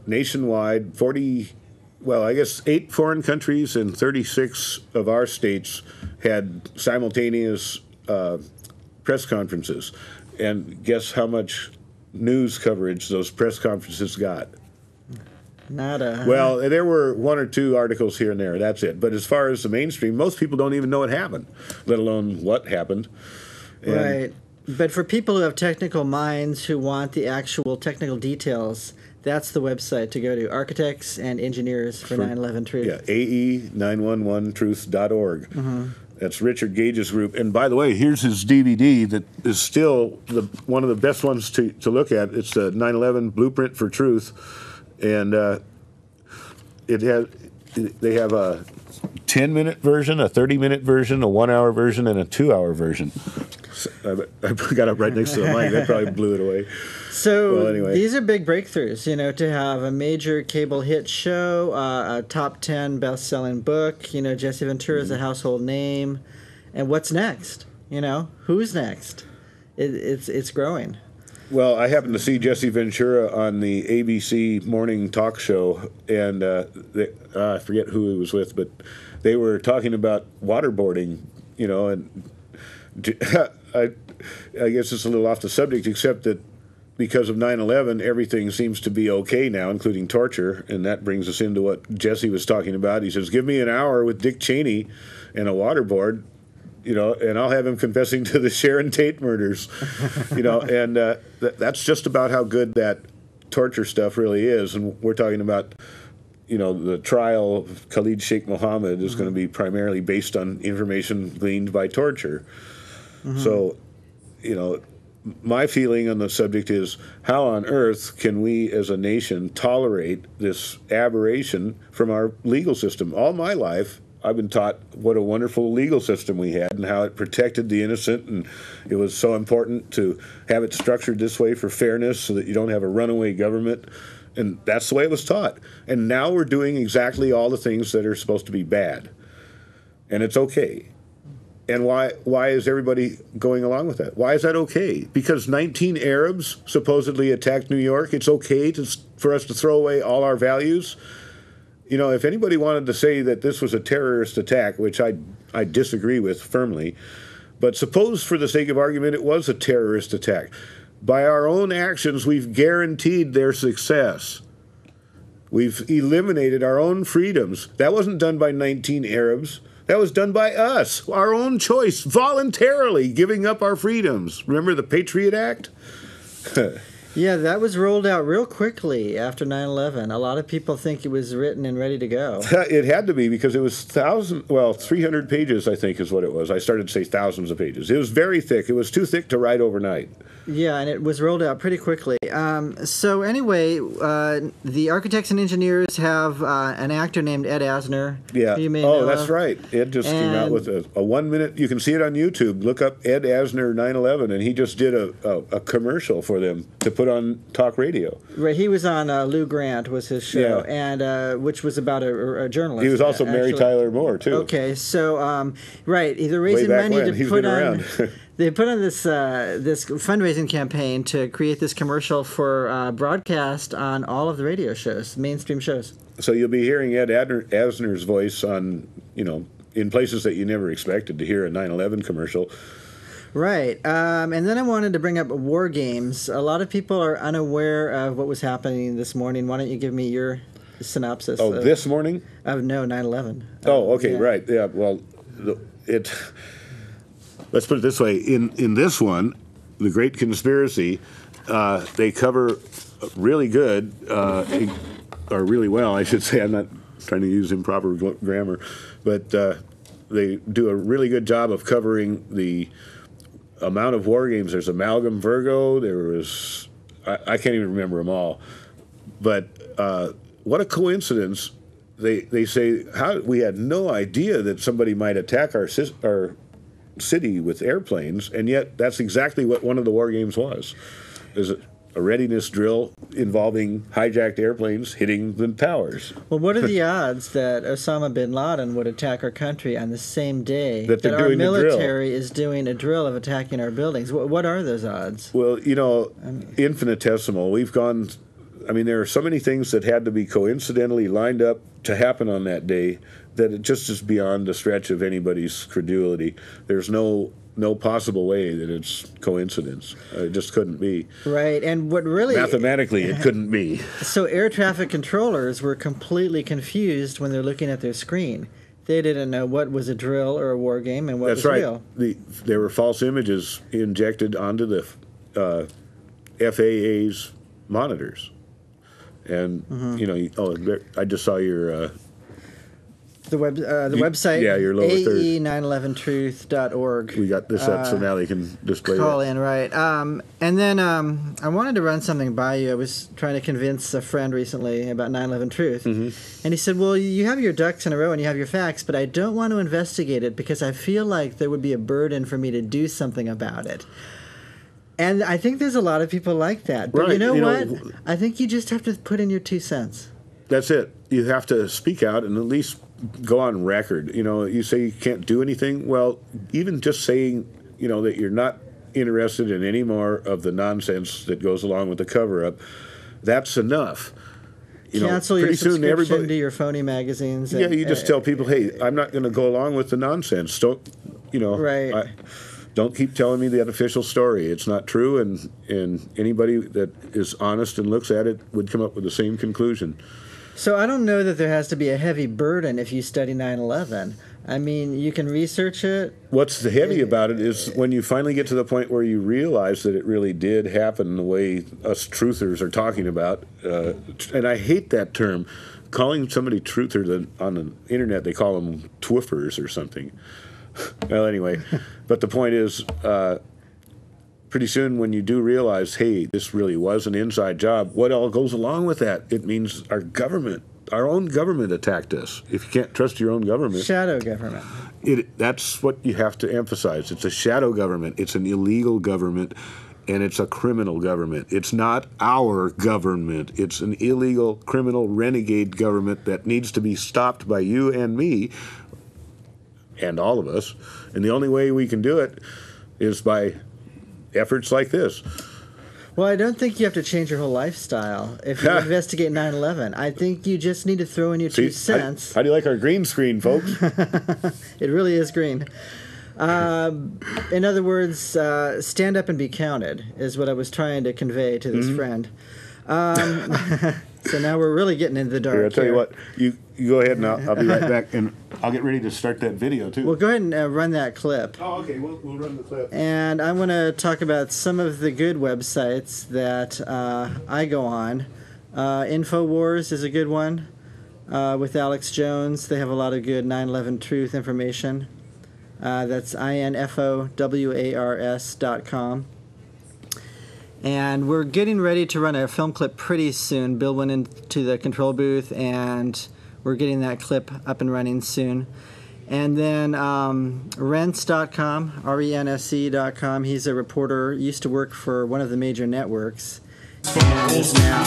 nationwide, 40, well, I guess 8 foreign countries and 36 of our states had simultaneous press conferences. And guess how much news coverage those press conferences got? Nada. Well, there were 1 or 2 articles here and there. That's it. But as far as the mainstream, most people don't even know it happened, let alone what happened. And right. But for people who have technical minds who want the actual technical details, that's the website to go to, Architects and Engineers for 9/11 Truth. Yeah, AE911truth.org. That's Richard Gage's group. And by the way, here's his DVD that is still one of the best ones to look at. It's the 9/11 Blueprint for Truth. And they have a 10-minute version, a 30-minute version, a 1-hour version, and a 2-hour version. I got it right next to the mic. That probably blew it away. So well, anyway. These are big breakthroughs, to have a major cable hit show, a top 10 best-selling book, Jesse Ventura is a household name. And what's next? Who's next? It's growing. Well, I happened to see Jesse Ventura on the ABC morning talk show, and I forget who he was with, but they were talking about waterboarding, and I guess it's a little off the subject, except that because of 9/11, everything seems to be okay now, including torture, and that brings us into what Jesse was talking about. He says, give me an hour with Dick Cheney and a waterboard, and I'll have him confessing to the Sharon Tate murders, and that's just about how good that torture stuff really is. And we're talking about, the trial of Khalid Sheikh Mohammed is going to be primarily based on information gleaned by torture. So, my feeling on the subject is, how on earth can we as a nation tolerate this aberration from our legal system? All my life, I've been taught what a wonderful legal system we had and how it protected the innocent, and it was so important to have it structured this way for fairness so that you don't have a runaway government. And that's the way it was taught. And now we're doing exactly all the things that are supposed to be bad. And it's okay. And why is everybody going along with that? Why is that okay? Because 19 Arabs supposedly attacked New York, it's okay for us to throw away all our values? If anybody wanted to say that this was a terrorist attack, which I disagree with firmly, but suppose for the sake of argument it was a terrorist attack. By our own actions, we've guaranteed their success. We've eliminated our own freedoms. That wasn't done by 19 Arabs. That was done by us, our own choice, voluntarily giving up our freedoms. Remember the Patriot Act? Yeah, that was rolled out real quickly after 9/11. A lot of people think it was written and ready to go. It had to be, because it was 300 pages, I think is what it was. I started to say thousands of pages. It was very thick. It was too thick to write overnight. Yeah, and it was rolled out pretty quickly. So anyway, the Architects and Engineers have an actor named Ed Asner. Yeah. You may know that's of. right. Ed just came out with a 1-minute. You can see it on YouTube. Look up Ed Asner 9/11, and he just did a commercial for them to put on talk radio. Right, he was on Lou Grant was his show, and which was about a journalist. He was also Mary Tyler Moore too. Okay, so right, they're raising Way back money when. to He's put been on. around. They put on this fundraising campaign to create this commercial for broadcast on all of the radio shows, mainstream shows. So you'll be hearing Ed Asner's voice on, in places that you never expected to hear a 9/11 commercial. Right. And then I wanted to bring up war games. A lot of people are unaware of what was happening this morning. Why don't you give me your synopsis? Oh, this morning? No, 9/11. Oh, okay, right. Yeah, well, let's put it this way. In this one, The Great Conspiracy, they cover really good, or really well, I should say. I'm not trying to use improper grammar. But they do a really good job of covering the amount of war games. There's Amalgam Virgo. There was, I can't even remember them all. But what a coincidence. They say, we had no idea that somebody might attack our city with airplanes, and yet that's exactly what one of the war games was. Is it a readiness drill involving hijacked airplanes hitting the towers? Well, what are the odds that Osama bin Laden would attack our country on the same day that our military is doing a drill of attacking our buildings? What are those odds? Well, infinitesimal. We've gone I mean, there are so many things that had to be coincidentally lined up to happen on that day that it just is beyond the stretch of anybody's credulity. There's no possible way that it's coincidence. It just couldn't be. Right, and what really... Mathematically, it couldn't be. So air traffic controllers were completely confused when they're looking at their screen. They didn't know what was a drill or a war game and what was real. That's right. There were false images injected onto the FAA's monitors. And, I just saw your... The website, your lower third. AE911truth.org. We got this up, so now they can display Call that. in, right. And then I wanted to run something by you. I was trying to convince a friend recently about 9/11 Truth. Mm-hmm. And he said, well, you have your ducks in a row and you have your facts, but I don't want to investigate it because I feel like there would be a burden for me to do something about it. And I think there's a lot of people like that. But right. you know what? I think you just have to put in your 2 cents. That's it. You have to speak out and at least go on record. You say you can't do anything. Well, even just saying, that you're not interested in any more of the nonsense that goes along with the cover-up, that's enough. Cancel your subscription to your phony magazines. Yeah, you just tell people, hey, I'm not going to go along with the nonsense. Don't, Right. Don't keep telling me the unofficial story. It's not true, and anybody that is honest and looks at it would come up with the same conclusion. So I don't know that there has to be a heavy burden if you study 9/11. I mean, you can research it. What's heavy about it is when you finally get to the point where you realize that it really did happen the way us truthers are talking about. And I hate that term. Calling somebody truther on the internet, they call them twiffers or something. Well, anyway, but the point is, pretty soon when you do realize, hey, this really was an inside job, what all goes along with that? It means our own government attacked us. If you can't trust your own government. Shadow government. That's what you have to emphasize. It's a shadow government. It's an illegal government, and it's a criminal government. It's not our government. It's an illegal, criminal, renegade government that needs to be stopped by you and me and all of us. And the only way we can do it is by efforts like this. Well, I don't think you have to change your whole lifestyle if you investigate 9/11. I think you just need to throw in your 2 cents. How do you like our green screen, folks? It really is green. In other words, stand up and be counted is what I was trying to convey to this friend. So now we're really getting into the dark. Here, I'll tell you what. You go ahead and I'll be right back, and I'll get ready to start that video too. Well, go ahead and run that clip. Oh, okay. We'll run the clip. And I want to talk about some of the good websites that I go on. InfoWars is a good one with Alex Jones. They have a lot of good 9/11 Truth information. That's infowars.com. And we're getting ready to run a film clip pretty soon. Bill went into the control booth, and we're getting that clip up and running soon. And then Rents.com, RENSC.com. He's a reporter, used to work for one of the major networks, and is now